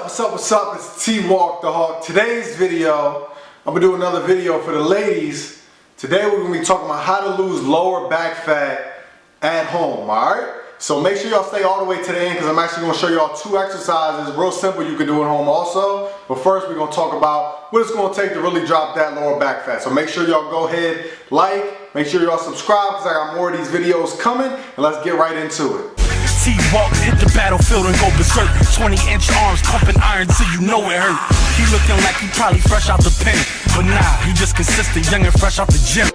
What's up? It's T-Walk the Hawk. Today's video, I'm gonna do another video for the ladies. Today we're gonna be talking about how to lose lower back fat at home, alright? So make sure y'all stay all the way to the end because I'm actually gonna show y'all two exercises, real simple, you can do at home also. But first we're gonna talk about what it's gonna take to really drop that lower back fat. So make sure y'all go ahead, make sure y'all subscribe because I got more of these videos coming, and let's get right into it. T-Walk, hit the battlefield and go berserk. 20-inch arms, pumping iron till you know it hurt. He looking like he probably fresh out the pen, but nah, he just consistent, young and fresh out the gym.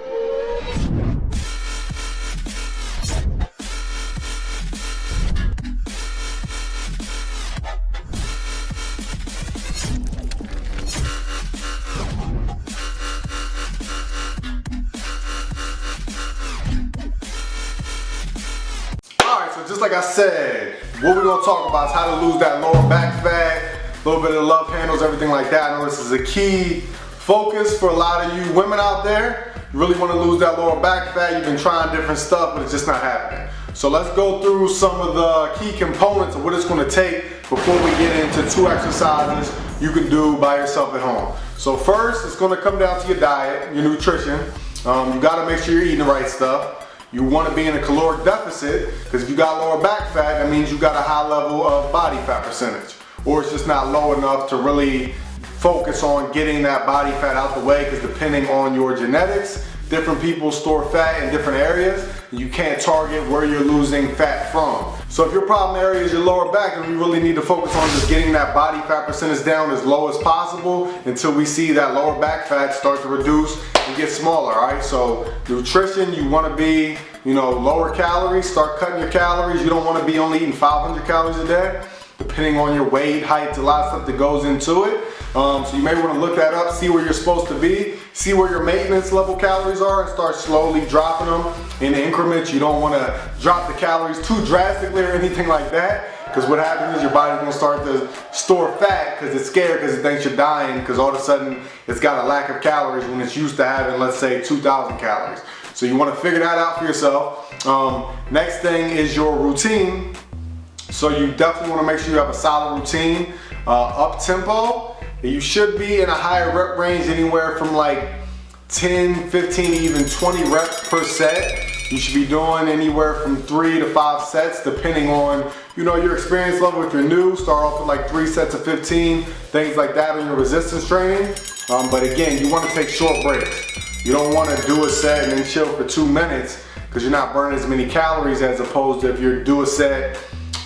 Just like I said, what we're going to talk about is how to lose that lower back fat, a little bit of love handles, everything like that. I know this is a key focus for a lot of you women out there. You really want to lose that lower back fat. You've been trying different stuff, but it's just not happening. So let's go through some of the key components of what it's going to take before we get into two exercises you can do by yourself at home. So first, it's going to come down to your diet, your nutrition. You got to make sure you're eating the right stuff. You want to be in a caloric deficit because if you got lower back fat, that means you got a high level of body fat percentage, or it's just not low enough to really focus on getting that body fat out the way, because depending on your genetics, different people store fat in different areas and you can't target where you're losing fat from. So if your problem area is your lower back, then we really need to focus on just getting that body fat percentage down as low as possible until we see that lower back fat start to reduce and get smaller, alright? So nutrition, you want to be, lower calories, start cutting your calories. You don't want to be only eating 500 calories a day. Depending on your weight, height, a lot of stuff that goes into it. So you may want to look that up, see where you're supposed to be, see where your maintenance level calories are, and start slowly dropping them in increments. You don't want to drop the calories too drastically or anything like that, because what happens is your body's going to start to store fat because it's scared, because it thinks you're dying, because all of a sudden it's got a lack of calories when it's used to having, let's say, 2,000 calories. So you want to figure that out for yourself. Next thing is your routine. So you definitely want to make sure you have a solid routine, up tempo. You should be in a higher rep range, anywhere from like 10, 15, even 20 reps per set. You should be doing anywhere from 3 to 5 sets, depending on your experience level. If you're new, start off with like 3 sets of 15, things like that on your resistance training. But again, you want to take short breaks. You don't want to do a set and then chill for 2 minutes, because you're not burning as many calories, as opposed to if you do a set,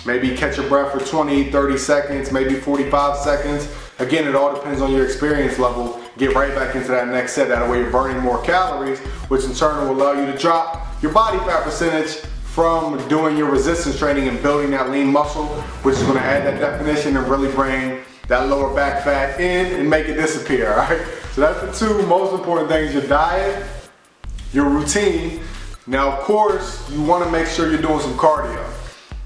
maybe catch your breath for 20, 30 seconds, maybe 45 seconds. Again, it all depends on your experience level. Get right back into that next set. That way you're burning more calories, which in turn will allow you to drop your body fat percentage from doing your resistance training and building that lean muscle, which is going to add that definition and really bring that lower back fat in and make it disappear, all right? So that's the two most important things: your diet, your routine. Now, of course, you want to make sure you're doing some cardio,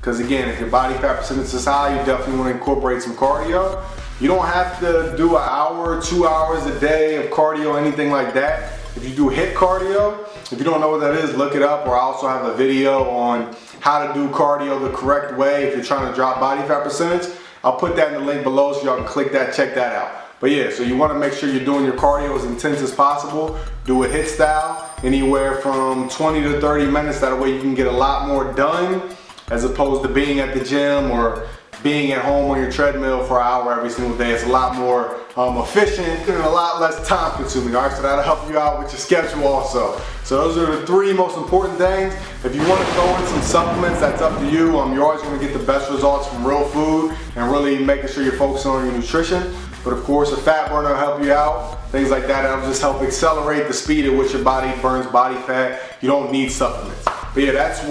because again, if your body fat percentage is high, you definitely want to incorporate some cardio. You don't have to do an hour, 2 hours a day of cardio, anything like that. If you do HIIT cardio, if you don't know what that is, look it up, or I also have a video on how to do cardio the correct way if you're trying to drop body fat percentage. I'll put that in the link below so y'all can click that, check that out. But yeah, so you want to make sure you're doing your cardio as intense as possible. Do a HIIT style, anywhere from 20 to 30 minutes. That way you can get a lot more done, as opposed to being at the gym or being at home on your treadmill for an hour every single day. It's a lot more efficient and a lot less time consuming. All right, so that'll help you out with your schedule also. So those are the 3 most important things. If you want to throw in some supplements, that's up to you. You're always going to get the best results from real food and really making sure you're focusing on your nutrition. But of course, a fat burner will help you out. Things like that, that'll just help accelerate the speed at which your body burns body fat. You don't need supplements. But yeah, that's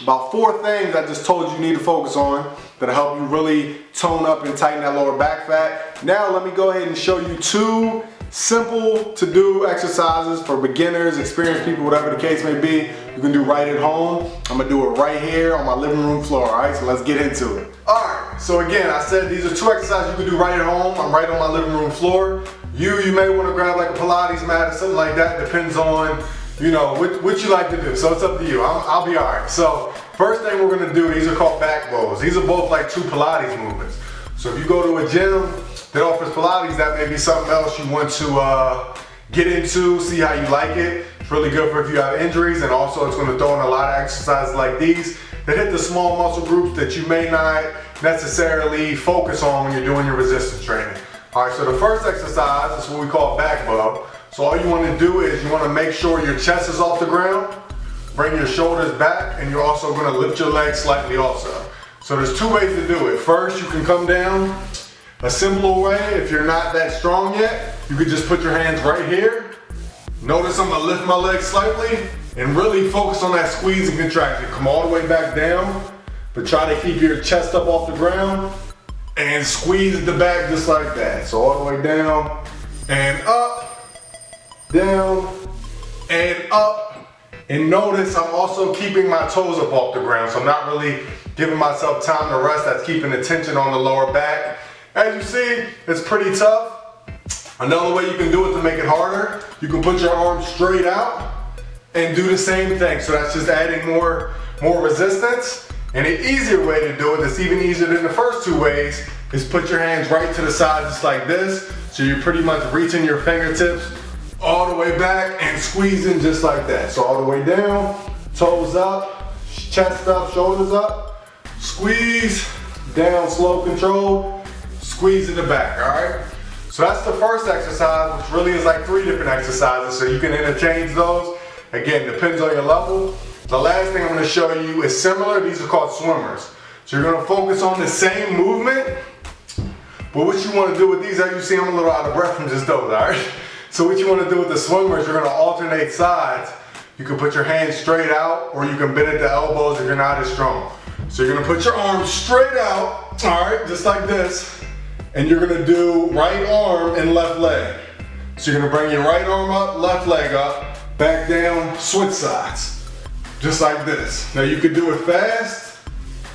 about 4 things I just told you need to focus on that'll help you really tone up and tighten that lower back fat. Now let me go ahead and show you 2 simple to do exercises for beginners, experienced people, whatever the case may be. You can do right at home. I'm gonna do it right here on my living room floor, all right? So let's get into it. All right, so again, I said these are 2 exercises you can do right at home. I'm right on my living room floor. You may wanna grab like a Pilates mat or something like that. Depends on what you like to do. So it's up to you. I'll be all right. So first thing we're gonna do, these are called back rows. These are both like 2 Pilates movements. So if you go to a gym that offers Pilates, that may be something else you want to get into, see how you like it. It's really good for if you have injuries, and also it's going to throw in a lot of exercises like these that hit the small muscle groups that you may not necessarily focus on when you're doing your resistance training. All right, so the first exercise is what we call back bow. So all you want to do is you want to make sure your chest is off the ground, bring your shoulders back, and you're also going to lift your legs slightly also. So there's two ways to do it. First, you can come down a simpler way. If you're not that strong yet, you could just put your hands right here. Notice I'm going to lift my legs slightly and really focus on that squeeze and contraction. Come all the way back down, but try to keep your chest up off the ground and squeeze at the back just like that. So all the way down and up, down and up. And notice I'm also keeping my toes up off the ground, so I'm not really giving myself time to rest. That's keeping the tension on the lower back. As you see, it's pretty tough. Another way you can do it to make it harder, you can put your arms straight out and do the same thing. So that's just adding more resistance. And an easier way to do it, that's even easier than the first two ways, is put your hands right to the side just like this. So you're pretty much reaching your fingertips all the way back and squeezing just like that. So all the way down, toes up, chest up, shoulders up, squeeze, down, slow control, squeeze in the back, all right? So that's the first exercise, which really is like 3 different exercises, so you can interchange those. Again, depends on your level. The last thing I'm gonna show you is similar. These are called swimmers. So you're gonna focus on the same movement, but what you wanna do with these, as you see, I'm a little out of breath from just those, all right? So what you want to do with the swimmers, you're going to alternate sides. You can put your hands straight out, or you can bend at the elbows if you're not as strong. So you're going to put your arms straight out, all right, just like this, and you're going to do right arm and left leg. So you're going to bring your right arm up, left leg up, back down, switch sides, just like this. Now you can do it fast,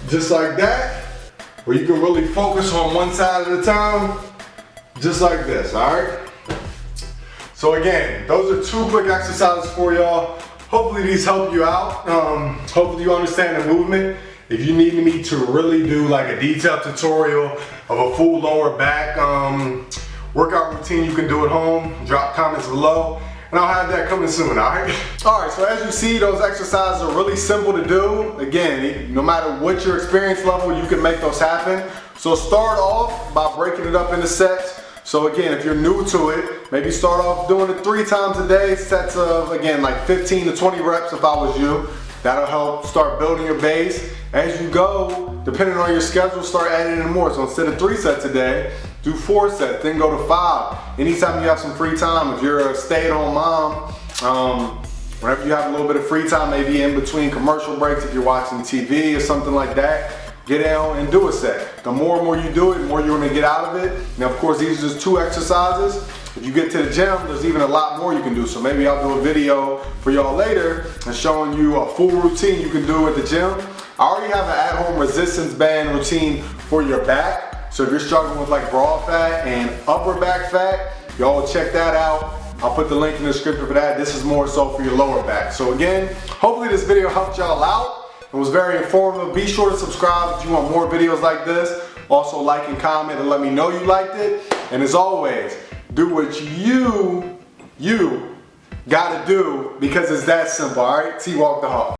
just like that, or you can really focus on one side at a time, just like this, all right? So again, those are 2 quick exercises for y'all. Hopefully these help you out. Hopefully you understand the movement. If you need me to really do like a detailed tutorial of a full lower back workout routine, you can do at home. Drop comments below, and I'll have that coming soon, all right? All right, so as you see, those exercises are really simple to do. Again, no matter what your experience level, you can make those happen. So start off by breaking it up into sets. So again, if you're new to it, maybe start off doing it 3 times a day, sets of, again, like 15 to 20 reps if I was you. That'll help start building your base. As you go, depending on your schedule, start adding in more. So instead of 3 sets a day, do 4 sets, then go to 5. Anytime you have some free time, if you're a stay-at-home mom, whenever you have a little bit of free time, maybe in between commercial breaks, if you're watching TV or something like that, get down and do a set. The more and more you do it, the more you're gonna get out of it. Now, of course, these are just 2 exercises. If you get to the gym, there's even a lot more you can do. So maybe I'll do a video for y'all later and showing you a full routine you can do at the gym. I already have an at-home resistance band routine for your back. So if you're struggling with like broad fat and upper back fat, y'all check that out. I'll put the link in the description for that. This is more so for your lower back. So again, hopefully this video helped y'all out. It was very informative. Be sure to subscribe if you want more videos like this. Also like and comment and let me know you liked it. And as always, do what you gotta do, because it's that simple, all right? T-Walk the Hawk.